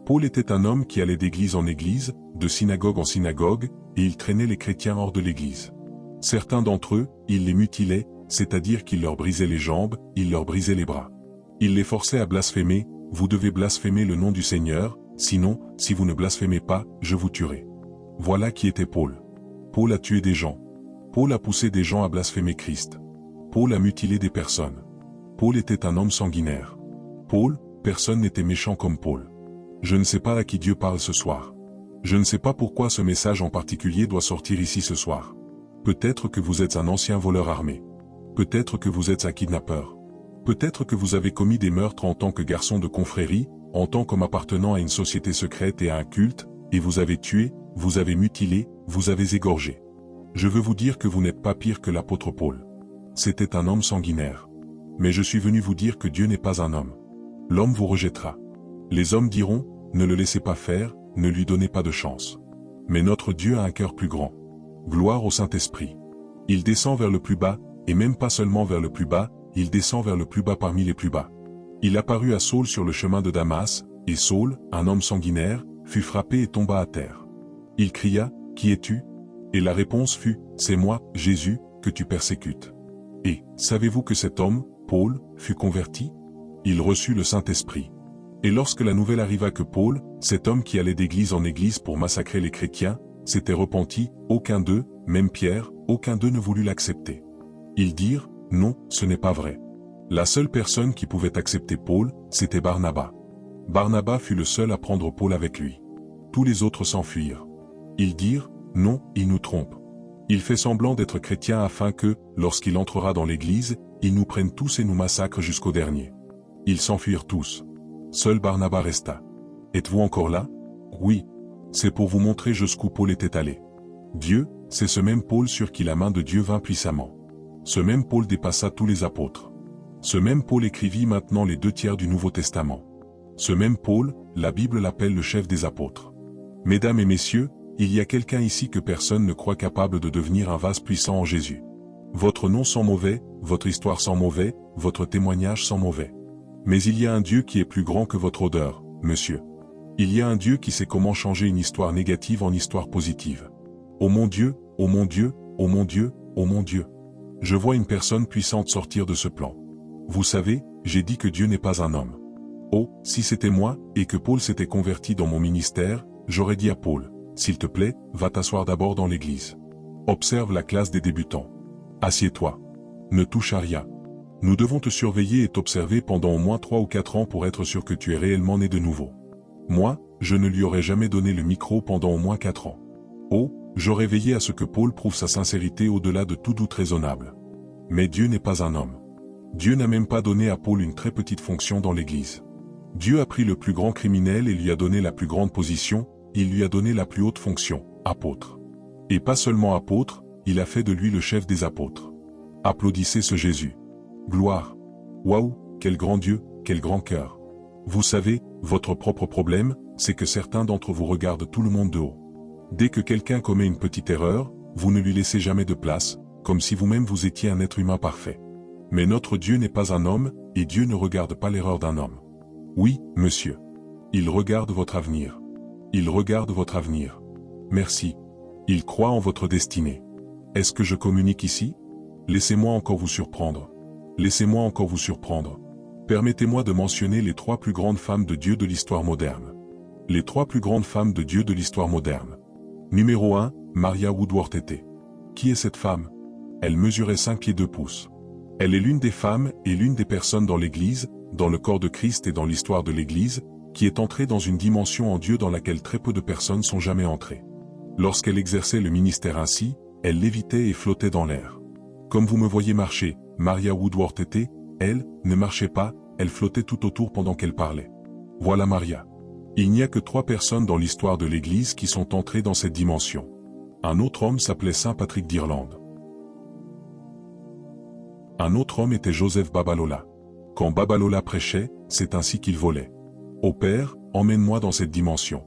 Paul était un homme qui allait d'église en église, de synagogue en synagogue, et il traînait les chrétiens hors de l'église. Certains d'entre eux, il les mutilait, c'est-à-dire qu'il leur brisait les jambes, il leur brisait les bras. Il les forçait à blasphémer, « Vous devez blasphémer le nom du Seigneur, sinon, si vous ne blasphémez pas, je vous tuerai. » Voilà qui était Paul. Paul a tué des gens. Paul a poussé des gens à blasphémer Christ. Paul a mutilé des personnes. Paul était un homme sanguinaire. Paul, personne n'était méchant comme Paul. Je ne sais pas à qui Dieu parle ce soir. Je ne sais pas pourquoi ce message en particulier doit sortir ici ce soir. Peut-être que vous êtes un ancien voleur armé. Peut-être que vous êtes un kidnappeur. Peut-être que vous avez commis des meurtres en tant que garçon de confrérie, en tant qu'appartenant à une société secrète et à un culte, et vous avez tué, vous avez mutilé, vous avez égorgé. Je veux vous dire que vous n'êtes pas pire que l'apôtre Paul. C'était un homme sanguinaire. Mais je suis venu vous dire que Dieu n'est pas un homme. L'homme vous rejettera. Les hommes diront, ne le laissez pas faire, ne lui donnez pas de chance. Mais notre Dieu a un cœur plus grand. Gloire au Saint-Esprit. Il descend vers le plus bas, et même pas seulement vers le plus bas, il descend vers le plus bas parmi les plus bas. Il apparut à Saul sur le chemin de Damas, et Saul, un homme sanguinaire, fut frappé et tomba à terre. Il cria, « Qui es-tu » Et la réponse fut, « C'est moi, Jésus, que tu persécutes. » Et, savez-vous que cet homme, Paul, fut converti? Il reçut le Saint-Esprit. Et lorsque la nouvelle arriva que Paul, cet homme qui allait d'église en église pour massacrer les chrétiens, s'était repenti, aucun d'eux, même Pierre, aucun d'eux ne voulut l'accepter. Ils dirent, non, ce n'est pas vrai. La seule personne qui pouvait accepter Paul, c'était Barnabas. Barnabas fut le seul à prendre Paul avec lui. Tous les autres s'enfuirent. Ils dirent, non, il nous trompe. Il fait semblant d'être chrétien afin que, lorsqu'il entrera dans l'église, il nous prenne tous et nous massacre jusqu'au dernier. Ils s'enfuirent tous. Seul Barnabas resta. Êtes-vous encore là? Oui. C'est pour vous montrer jusqu'où Paul était allé. Dieu, c'est ce même Paul sur qui la main de Dieu vint puissamment. Ce même Paul dépassa tous les apôtres. Ce même Paul écrivit maintenant les 2/3 du Nouveau Testament. Ce même Paul, la Bible l'appelle le chef des apôtres. Mesdames et messieurs, il y a quelqu'un ici que personne ne croit capable de devenir un vase puissant en Jésus. Votre nom sent mauvais, votre histoire sent mauvais, votre témoignage sent mauvais. Mais il y a un Dieu qui est plus grand que votre odeur, monsieur. Il y a un Dieu qui sait comment changer une histoire négative en histoire positive. Oh mon Dieu, oh mon Dieu, oh mon Dieu, oh mon Dieu. Je vois une personne puissante sortir de ce plan. Vous savez, j'ai dit que Dieu n'est pas un homme. Oh, si c'était moi, et que Paul s'était converti dans mon ministère, j'aurais dit à Paul, s'il te plaît, va t'asseoir d'abord dans l'église. Observe la classe des débutants. Assieds-toi. Ne touche à rien. Nous devons te surveiller et t'observer pendant au moins 3 ou 4 ans pour être sûr que tu es réellement né de nouveau. Moi, je ne lui aurais jamais donné le micro pendant au moins 4 ans. Oh, j'aurais veillé à ce que Paul prouve sa sincérité au-delà de tout doute raisonnable. Mais Dieu n'est pas un homme. Dieu n'a même pas donné à Paul une très petite fonction dans l'église. Dieu a pris le plus grand criminel et lui a donné la plus grande position, il lui a donné la plus haute fonction, apôtre. Et pas seulement apôtre, il a fait de lui le chef des apôtres. Applaudissez ce Jésus. Gloire. Waouh, quel grand Dieu, quel grand cœur. Vous savez, votre propre problème, c'est que certains d'entre vous regardent tout le monde de haut. Dès que quelqu'un commet une petite erreur, vous ne lui laissez jamais de place, comme si vous-même vous étiez un être humain parfait. Mais notre Dieu n'est pas un homme, et Dieu ne regarde pas l'erreur d'un homme. Oui, monsieur. Il regarde votre avenir. Il regarde votre avenir. Merci. Il croit en votre destinée. Est-ce que je communique ici? Laissez-moi encore vous surprendre. Laissez-moi encore vous surprendre. Permettez-moi de mentionner les 3 plus grandes femmes de Dieu de l'histoire moderne. Les 3 plus grandes femmes de Dieu de l'histoire moderne. Numéro 1, Maria Woodworth-Eté. Qui est cette femme? Elle mesurait 5 pieds 2 pouces. Elle est l'une des femmes et l'une des personnes dans l'Église, dans le corps de Christ et dans l'histoire de l'Église, qui est entrée dans une dimension en Dieu dans laquelle très peu de personnes sont jamais entrées. Lorsqu'elle exerçait le ministère ainsi, elle lévitait et flottait dans l'air. Comme vous me voyez marcher, Maria Woodworth-Eté, elle, ne marchait pas, elle flottait tout autour pendant qu'elle parlait. Voilà Maria. Il n'y a que 3 personnes dans l'histoire de l'Église qui sont entrées dans cette dimension. Un autre homme s'appelait Saint Patrick d'Irlande. Un autre homme était Joseph Babalola. Quand Babalola prêchait, c'est ainsi qu'il volait. Ô Père, emmène-moi dans cette dimension.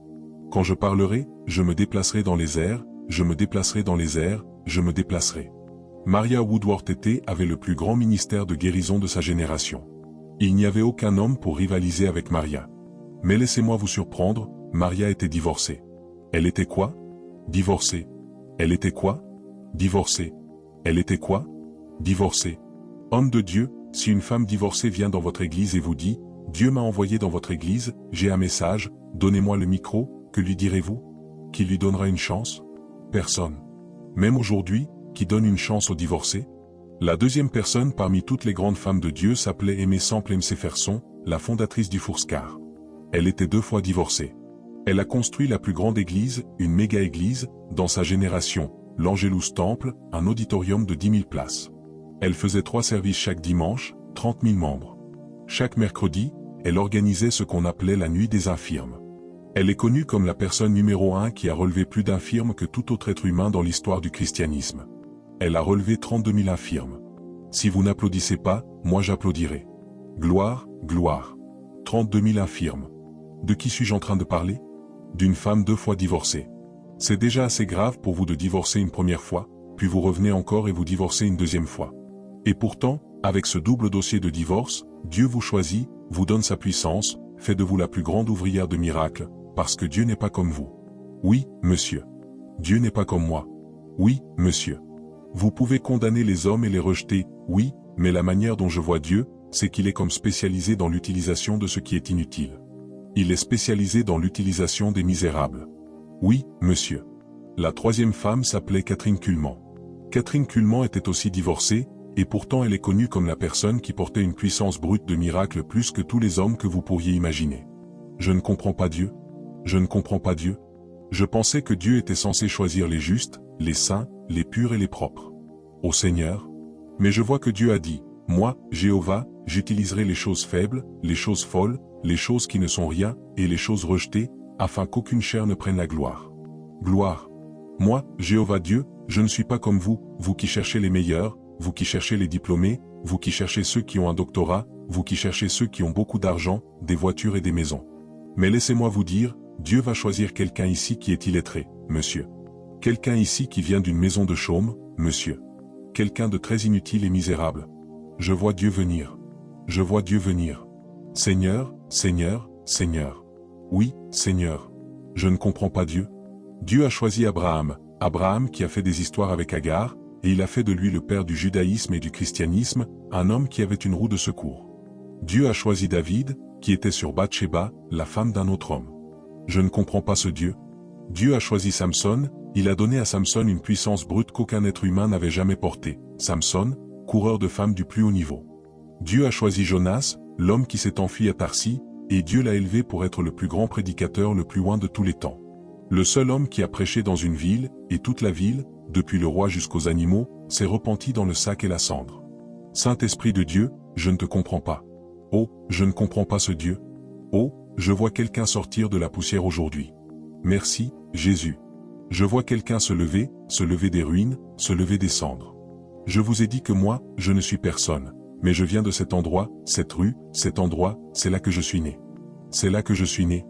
Quand je parlerai, je me déplacerai dans les airs, je me déplacerai dans les airs, je me déplacerai. Maria Woodworth-Eté avait le plus grand ministère de guérison de sa génération. Il n'y avait aucun homme pour rivaliser avec Maria. Mais laissez-moi vous surprendre, Maria était divorcée. Elle était quoi? Divorcée. Elle était quoi? Divorcée. Elle était quoi? Divorcée. Homme de Dieu, si une femme divorcée vient dans votre église et vous dit, « Dieu m'a envoyé dans votre église, j'ai un message, donnez-moi le micro », que lui direz-vous? Qui lui donnera une chance? Personne. Même aujourd'hui, qui donne une chance aux divorcés? La deuxième personne parmi toutes les grandes femmes de Dieu s'appelait Aimée Semple Mcpherson, la fondatrice du Foursquare. Elle était 2 fois divorcée. Elle a construit la plus grande église, une méga-église, dans sa génération, l'Angelus Temple, un auditorium de 10 000 places. Elle faisait 3 services chaque dimanche, 30 000 membres. Chaque mercredi, elle organisait ce qu'on appelait la nuit des infirmes. Elle est connue comme la personne numéro 1 qui a relevé plus d'infirmes que tout autre être humain dans l'histoire du christianisme. Elle a relevé 32 000 infirmes. Si vous n'applaudissez pas, moi j'applaudirai. Gloire, gloire. 32 000 infirmes. De qui suis-je en train de parler? D'une femme 2 fois divorcée. C'est déjà assez grave pour vous de divorcer une première fois, puis vous revenez encore et vous divorcez une deuxième fois. Et pourtant, avec ce double dossier de divorce, Dieu vous choisit, vous donne sa puissance, fait de vous la plus grande ouvrière de miracles, parce que Dieu n'est pas comme vous. Oui, monsieur. Dieu n'est pas comme moi. Oui, monsieur. Vous pouvez condamner les hommes et les rejeter, oui, mais la manière dont je vois Dieu, c'est qu'il est comme spécialisé dans l'utilisation de ce qui est inutile. Il est spécialisé dans l'utilisation des misérables. Oui, monsieur. La troisième femme s'appelait Catherine Cullman. Catherine Cullman était aussi divorcée, et pourtant elle est connue comme la personne qui portait une puissance brute de miracle plus que tous les hommes que vous pourriez imaginer. Je ne comprends pas Dieu. Je ne comprends pas Dieu. Je pensais que Dieu était censé choisir les justes, les saints, les purs et les propres. Ô Seigneur. Mais je vois que Dieu a dit, moi, Jéhovah, j'utiliserai les choses faibles, les choses folles, les choses qui ne sont rien, et les choses rejetées, afin qu'aucune chair ne prenne la gloire. Gloire. Moi, Jéhovah Dieu, je ne suis pas comme vous, vous qui cherchez les meilleurs, vous qui cherchez les diplômés, vous qui cherchez ceux qui ont un doctorat, vous qui cherchez ceux qui ont beaucoup d'argent, des voitures et des maisons. Mais laissez-moi vous dire, Dieu va choisir quelqu'un ici qui est illettré, monsieur. Quelqu'un ici qui vient d'une maison de chaume, monsieur. Quelqu'un de très inutile et misérable. Je vois Dieu venir. Je vois Dieu venir. Seigneur, Seigneur, Seigneur. Oui, Seigneur. Je ne comprends pas Dieu. Dieu a choisi Abraham, Abraham qui a fait des histoires avec Agar, et il a fait de lui le père du judaïsme et du christianisme, un homme qui avait une roue de secours. Dieu a choisi David, qui était sur Bathsheba, la femme d'un autre homme. Je ne comprends pas ce Dieu. Dieu a choisi Samson, il a donné à Samson une puissance brute qu'aucun être humain n'avait jamais portée. Samson, coureur de femmes du plus haut niveau. Dieu a choisi Jonas, l'homme qui s'est enfui à Tarsis, et Dieu l'a élevé pour être le plus grand prédicateur le plus loin de tous les temps. Le seul homme qui a prêché dans une ville, et toute la ville, depuis le roi jusqu'aux animaux, s'est repenti dans le sac et la cendre. Saint-Esprit de Dieu, je ne te comprends pas. Oh, je ne comprends pas ce Dieu. Oh, je vois quelqu'un sortir de la poussière aujourd'hui. Merci, Jésus. Je vois quelqu'un se lever des ruines, se lever des cendres. Je vous ai dit que moi, je ne suis personne, mais je viens de cet endroit, cette rue, cet endroit, c'est là que je suis né. C'est là que je suis né.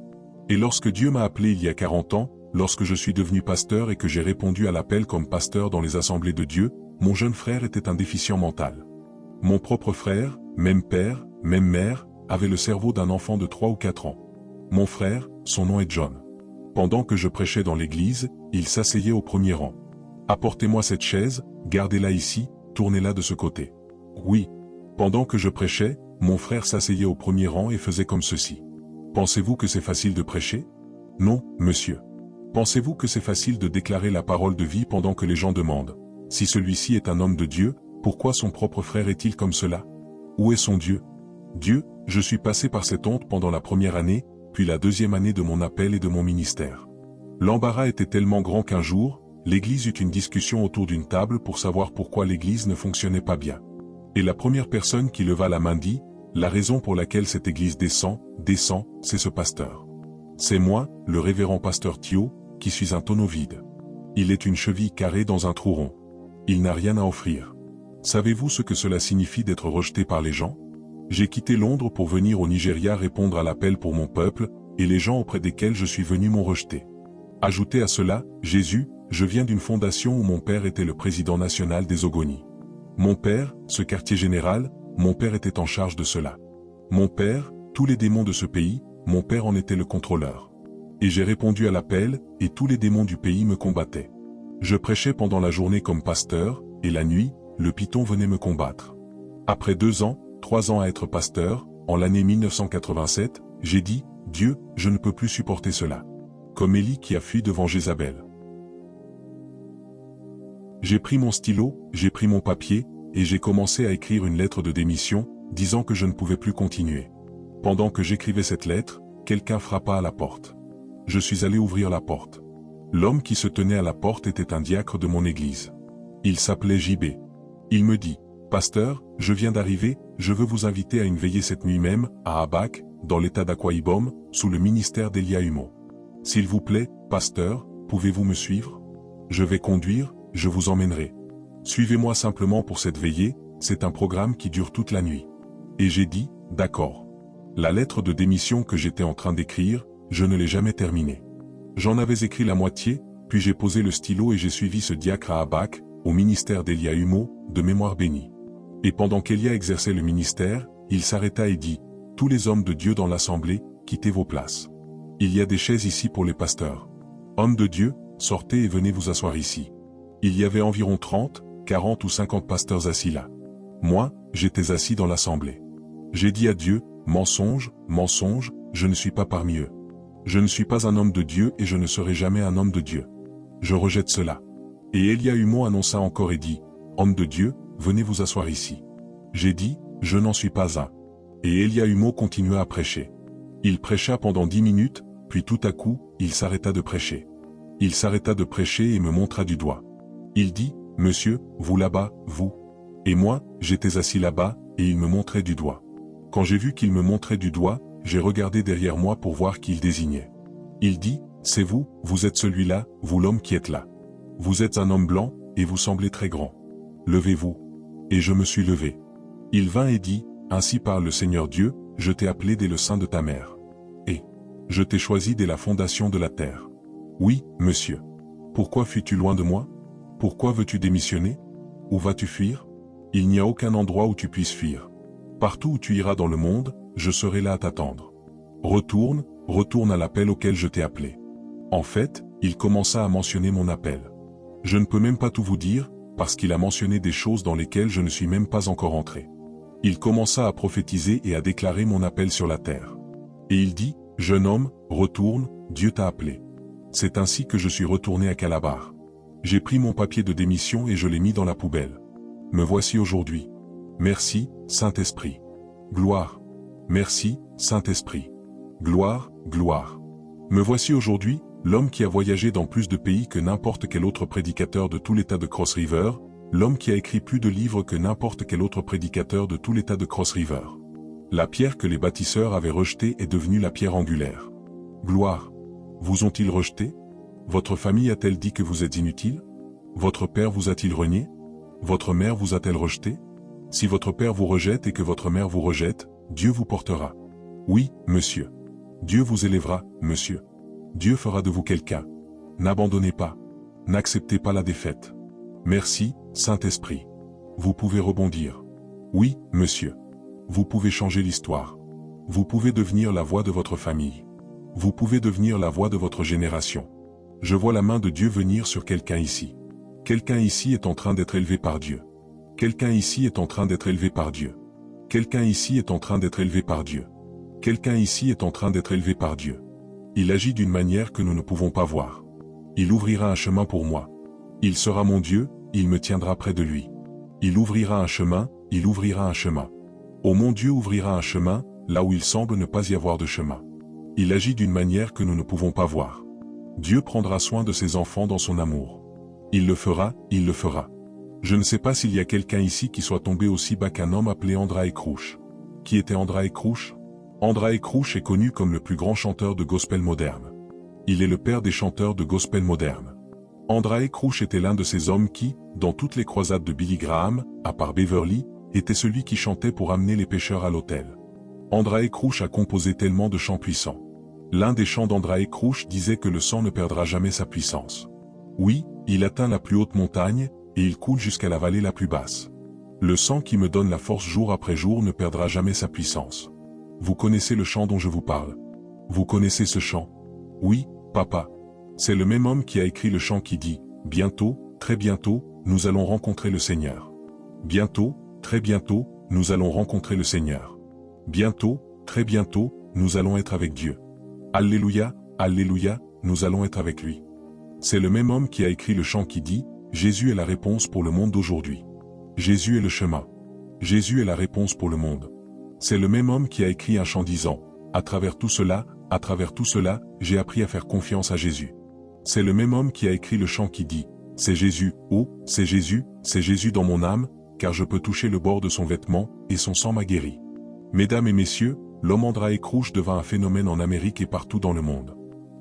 Et lorsque Dieu m'a appelé il y a 40 ans, lorsque je suis devenu pasteur et que j'ai répondu à l'appel comme pasteur dans les assemblées de Dieu, mon jeune frère était un déficient mental. Mon propre frère, même père, même mère, avait le cerveau d'un enfant de 3 ou 4 ans. Mon frère, son nom est John. Pendant que je prêchais dans l'église, il s'asseyait au premier rang. Apportez-moi cette chaise, gardez-la ici, tournez-la de ce côté. Oui. Pendant que je prêchais, mon frère s'asseyait au premier rang et faisait comme ceci. Pensez-vous que c'est facile de prêcher? Non, monsieur. Pensez-vous que c'est facile de déclarer la parole de vie pendant que les gens demandent, si celui-ci est un homme de Dieu, pourquoi son propre frère est-il comme cela? Où est son Dieu? Dieu, je suis passé par cette honte pendant la première année, puis la deuxième année de mon appel et de mon ministère. L'embarras était tellement grand qu'un jour, l'église eut une discussion autour d'une table pour savoir pourquoi l'église ne fonctionnait pas bien. Et la première personne qui leva la main dit, la raison pour laquelle cette église descend, c'est ce pasteur. C'est moi, le révérend pasteur Thio, qui suis un tonneau vide. Il est une cheville carrée dans un trou rond. Il n'a rien à offrir. Savez-vous ce que cela signifie d'être rejeté par les gens? J'ai quitté Londres pour venir au Nigeria répondre à l'appel pour mon peuple, et les gens auprès desquels je suis venu m'ont rejeté. Ajoutez à cela, Jésus, je viens d'une fondation où mon père était le président national des Ogoni. Mon père, ce quartier général, mon père était en charge de cela. Mon père, tous les démons de ce pays, mon père en était le contrôleur. Et j'ai répondu à l'appel, et tous les démons du pays me combattaient. Je prêchais pendant la journée comme pasteur, et la nuit, le python venait me combattre. Après 2 ans, 3 ans à être pasteur, en l'année 1987, j'ai dit, Dieu, je ne peux plus supporter cela. Comme Élie qui a fui devant Jézabel. J'ai pris mon stylo, j'ai pris mon papier, et j'ai commencé à écrire une lettre de démission, disant que je ne pouvais plus continuer. Pendant que j'écrivais cette lettre, quelqu'un frappa à la porte. Je suis allé ouvrir la porte. L'homme qui se tenait à la porte était un diacre de mon église. Il s'appelait JB. Il me dit, Pasteur, je viens d'arriver, je veux vous inviter à une veillée cette nuit même, à Abac, dans l'état d'Akwa Ibom, sous le ministère d'Elia Humo. S'il vous plaît, pasteur, pouvez-vous me suivre? Je vais conduire, je vous emmènerai. Suivez-moi simplement pour cette veillée, c'est un programme qui dure toute la nuit. Et j'ai dit, d'accord. La lettre de démission que j'étais en train d'écrire, je ne l'ai jamais terminée. J'en avais écrit la moitié, puis j'ai posé le stylo et j'ai suivi ce diacre à Abac, au ministère d'Elia Humo, de mémoire bénie. Et pendant qu'Elia exerçait le ministère, il s'arrêta et dit, tous les hommes de Dieu dans l'assemblée, quittez vos places. Il y a des chaises ici pour les pasteurs. Hommes de Dieu, sortez et venez vous asseoir ici. Il y avait environ 30, 40 ou 50 pasteurs assis là. Moi, j'étais assis dans l'assemblée. J'ai dit à Dieu, mensonge, mensonge, je ne suis pas parmi eux. Je ne suis pas un homme de Dieu et je ne serai jamais un homme de Dieu. Je rejette cela. Et Eliahumo annonça encore et dit, Homme de Dieu, venez vous asseoir ici. J'ai dit, je n'en suis pas un. Et Eliahumo continua à prêcher. Il prêcha pendant 10 minutes, puis tout à coup, il s'arrêta de prêcher. Il s'arrêta de prêcher et me montra du doigt. Il dit, Monsieur, vous là-bas, vous. Et moi, j'étais assis là-bas, et il me montrait du doigt. Quand j'ai vu qu'il me montrait du doigt, j'ai regardé derrière moi pour voir qui il désignait. Il dit, c'est vous, vous êtes celui-là, vous l'homme qui êtes là. Vous êtes un homme blanc, et vous semblez très grand. Levez-vous. Et je me suis levé. Il vint et dit, Ainsi parle le Seigneur Dieu, je t'ai appelé dès le sein de ta mère. Et je t'ai choisi dès la fondation de la terre. Oui, monsieur. Pourquoi fuis-tu loin de moi? Pourquoi veux-tu démissionner? Où vas-tu fuir? Il n'y a aucun endroit où tu puisses fuir. Partout où tu iras dans le monde, je serai là à t'attendre. Retourne, retourne à l'appel auquel je t'ai appelé. En fait, il commença à mentionner mon appel. Je ne peux même pas tout vous dire, parce qu'il a mentionné des choses dans lesquelles je ne suis même pas encore entré. Il commença à prophétiser et à déclarer mon appel sur la terre. Et il dit, Jeune homme, retourne, Dieu t'a appelé. C'est ainsi que je suis retourné à Calabar. J'ai pris mon papier de démission et je l'ai mis dans la poubelle. Me voici aujourd'hui. Merci, Saint-Esprit. Gloire. Merci, Saint-Esprit. Gloire, gloire. Me voici aujourd'hui, l'homme qui a voyagé dans plus de pays que n'importe quel autre prédicateur de tout l'État de Cross River, l'homme qui a écrit plus de livres que n'importe quel autre prédicateur de tout l'État de Cross River. La pierre que les bâtisseurs avaient rejetée est devenue la pierre angulaire. Gloire. Vous ont-ils rejeté? Votre famille a-t-elle dit que vous êtes inutile? Votre père vous a-t-il renié? Votre mère vous a-t-elle rejeté? Si votre père vous rejette et que votre mère vous rejette, Dieu vous portera. Oui, monsieur. Dieu vous élèvera, monsieur. Dieu fera de vous quelqu'un. N'abandonnez pas. N'acceptez pas la défaite. Merci, Saint-Esprit. Vous pouvez rebondir. Oui, monsieur. Vous pouvez changer l'histoire. Vous pouvez devenir la voix de votre famille. Vous pouvez devenir la voix de votre génération. Je vois la main de Dieu venir sur quelqu'un ici. Quelqu'un ici est en train d'être élevé par Dieu. Quelqu'un ici est en train d'être élevé par Dieu. Quelqu'un ici est en train d'être élevé par Dieu. Quelqu'un ici est en train d'être élevé par Dieu. Il agit d'une manière que nous ne pouvons pas voir. Il ouvrira un chemin pour moi. Il sera mon Dieu, il me tiendra près de lui. Il ouvrira un chemin, il ouvrira un chemin. Oh, mon Dieu ouvrira un chemin, là où il semble ne pas y avoir de chemin. Il agit d'une manière que nous ne pouvons pas voir. Dieu prendra soin de ses enfants dans son amour. Il le fera, il le fera. Je ne sais pas s'il y a quelqu'un ici qui soit tombé aussi bas qu'un homme appelé Andraé Crouch. Qui était Andraé Crouch? Andraé Crouch est connu comme le plus grand chanteur de gospel moderne. Il est le père des chanteurs de gospel moderne. Andraé Crouch était l'un de ces hommes qui, dans toutes les croisades de Billy Graham, à part Beverly, était celui qui chantait pour amener les pécheurs à l'autel. Andraé Crouch a composé tellement de chants puissants. L'un des chants d'Andraé Crouch disait que le sang ne perdra jamais sa puissance. Oui, il atteint la plus haute montagne, et il coule jusqu'à la vallée la plus basse. Le sang qui me donne la force jour après jour ne perdra jamais sa puissance. Vous connaissez le chant dont je vous parle. Vous connaissez ce chant? Oui, papa. C'est le même homme qui a écrit le chant qui dit « Bientôt, très bientôt, nous allons rencontrer le Seigneur. Bientôt, très bientôt, nous allons rencontrer le Seigneur. Bientôt, très bientôt, nous allons être avec Dieu. Alléluia, alléluia, nous allons être avec lui. » C'est le même homme qui a écrit le chant qui dit « Jésus est la réponse pour le monde d'aujourd'hui. Jésus est le chemin. Jésus est la réponse pour le monde. » C'est le même homme qui a écrit un chant disant « À travers tout cela, j'ai appris à faire confiance à Jésus. » C'est le même homme qui a écrit le chant qui dit « C'est Jésus, oh, c'est Jésus dans mon âme, car je peux toucher le bord de son vêtement, et son sang m'a guéri. » Mesdames et messieurs, l'homme Andraé Crouch devint un phénomène en Amérique et partout dans le monde.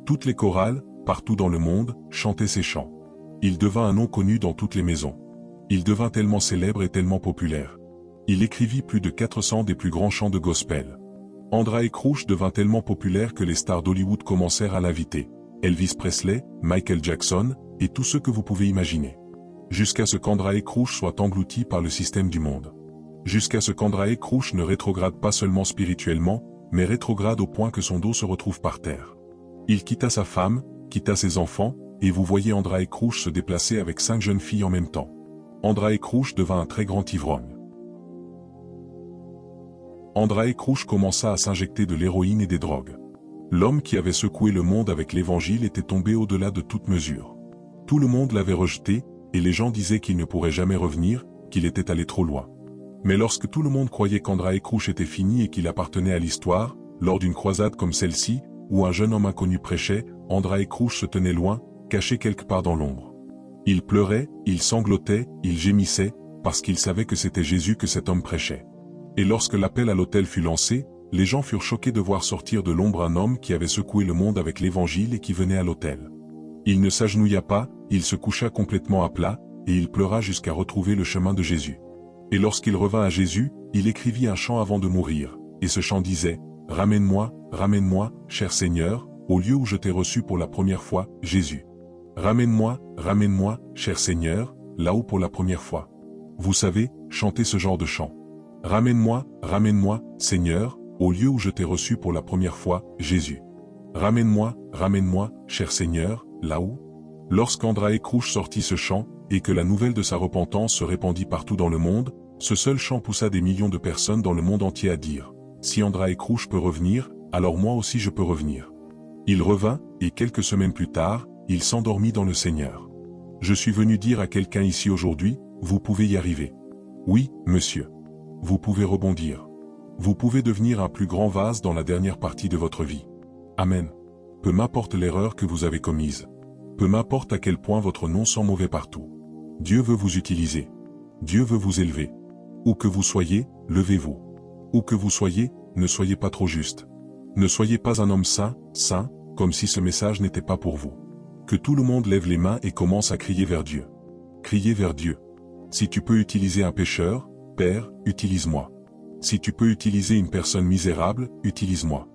Toutes les chorales, partout dans le monde, chantaient ses chants. Il devint un nom connu dans toutes les maisons. Il devint tellement célèbre et tellement populaire. Il écrivit plus de 400 des plus grands chants de gospel. Andraé Crouch devint tellement populaire que les stars d'Hollywood commencèrent à l'inviter. Elvis Presley, Michael Jackson, et tous ceux que vous pouvez imaginer. Jusqu'à ce qu'Andraé Crouch soit englouti par le système du monde. Jusqu'à ce qu'Andraé Crouch ne rétrograde pas seulement spirituellement, mais rétrograde au point que son dos se retrouve par terre. Il quitta sa femme, quitta ses enfants, et vous voyez Andraé Crouch se déplacer avec 5 jeunes filles en même temps. Andraé Crouch devint un très grand ivrogne. Andraé Crouch commença à s'injecter de l'héroïne et des drogues. L'homme qui avait secoué le monde avec l'évangile était tombé au-delà de toute mesure. Tout le monde l'avait rejeté, et les gens disaient qu'il ne pourrait jamais revenir, qu'il était allé trop loin. Mais lorsque tout le monde croyait qu'Andraé Crouch était fini et qu'il appartenait à l'histoire, lors d'une croisade comme celle-ci, où un jeune homme inconnu prêchait, Andraé Crouch se tenait loin, caché quelque part dans l'ombre. Il pleurait, il sanglotait, il gémissait, parce qu'il savait que c'était Jésus que cet homme prêchait. Et lorsque l'appel à l'autel fut lancé, les gens furent choqués de voir sortir de l'ombre un homme qui avait secoué le monde avec l'évangile et qui venait à l'autel. Il ne s'agenouilla pas, il se coucha complètement à plat, et il pleura jusqu'à retrouver le chemin de Jésus. Et lorsqu'il revint à Jésus, il écrivit un chant avant de mourir, et ce chant disait « Ramène-moi, ramène-moi, cher Seigneur, au lieu où je t'ai reçu pour la première fois, Jésus. Ramène-moi, ramène-moi, cher Seigneur, là-haut pour la première fois. » Vous savez, chantez ce genre de chant. Ramène-moi, ramène-moi, Seigneur, au lieu où je t'ai reçu pour la première fois, Jésus. Ramène-moi, ramène-moi, cher Seigneur, là-haut. Lorsqu'Andraé Crouch sortit ce chant, et que la nouvelle de sa repentance se répandit partout dans le monde, ce seul chant poussa des millions de personnes dans le monde entier à dire « Si Andraé Crouch peut revenir, alors moi aussi je peux revenir. » Il revint, et quelques semaines plus tard, il s'endormit dans le Seigneur. Je suis venu dire à quelqu'un ici aujourd'hui, vous pouvez y arriver. Oui, monsieur. Vous pouvez rebondir. Vous pouvez devenir un plus grand vase dans la dernière partie de votre vie. Amen. Peu m'importe l'erreur que vous avez commise. Peu m'importe à quel point votre nom sent mauvais partout. Dieu veut vous utiliser. Dieu veut vous élever. Où que vous soyez, levez-vous. Où que vous soyez, ne soyez pas trop juste. Ne soyez pas un homme saint, comme si ce message n'était pas pour vous. Que tout le monde lève les mains et commence à crier vers Dieu. Criez vers Dieu. Si tu peux utiliser un pécheur, Père, utilise-moi. Si tu peux utiliser une personne misérable, utilise-moi.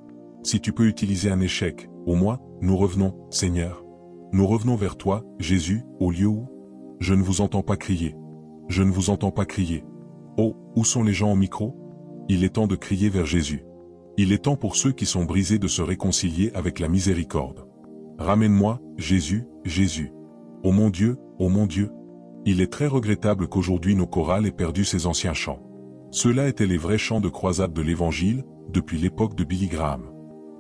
Si tu peux utiliser un échec, au moins, nous revenons, Seigneur. Nous revenons vers toi, Jésus, au lieu où je ne vous entends pas crier. Je ne vous entends pas crier. Oh, où sont les gens au micro? Il est temps de crier vers Jésus. Il est temps pour ceux qui sont brisés de se réconcilier avec la miséricorde. Ramène-moi, Jésus, Jésus. Oh mon Dieu, oh mon Dieu. Il est très regrettable qu'aujourd'hui nos chorales aient perdu ces anciens chants. Ceux-là étaient les vrais chants de croisade de l'Évangile, depuis l'époque de Billy Graham.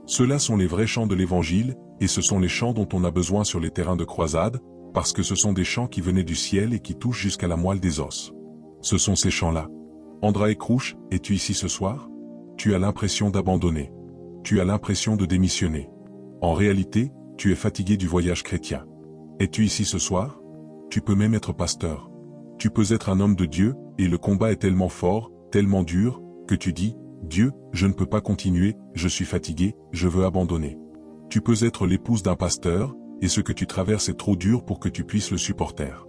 Ceux-là sont les vrais chants de l'Évangile, et ce sont les chants dont on a besoin sur les terrains de croisade, parce que ce sont des chants qui venaient du ciel et qui touchent jusqu'à la moelle des os. Ce sont ces chants-là. Andraé Crouch, es-tu ici ce soir? Tu as l'impression d'abandonner. Tu as l'impression de démissionner. En réalité, tu es fatigué du voyage chrétien. Es-tu ici ce soir? Tu peux même être pasteur. Tu peux être un homme de Dieu, et le combat est tellement fort, tellement dur, que tu dis, Dieu, je ne peux pas continuer, je suis fatigué, je veux abandonner. Tu peux être l'épouse d'un pasteur, et ce que tu traverses est trop dur pour que tu puisses le supporter.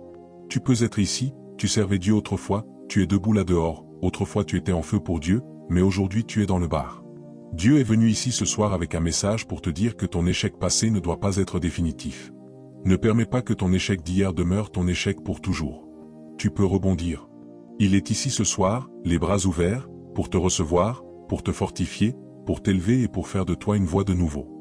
Tu peux être ici, tu servais Dieu autrefois, tu es debout là dehors, autrefois tu étais en feu pour Dieu, mais aujourd'hui tu es dans le bar. Dieu est venu ici ce soir avec un message pour te dire que ton échec passé ne doit pas être définitif. Ne permets pas que ton échec d'hier demeure ton échec pour toujours. Tu peux rebondir. Il est ici ce soir, les bras ouverts, pour te recevoir, pour te fortifier, pour t'élever et pour faire de toi une voix de nouveau.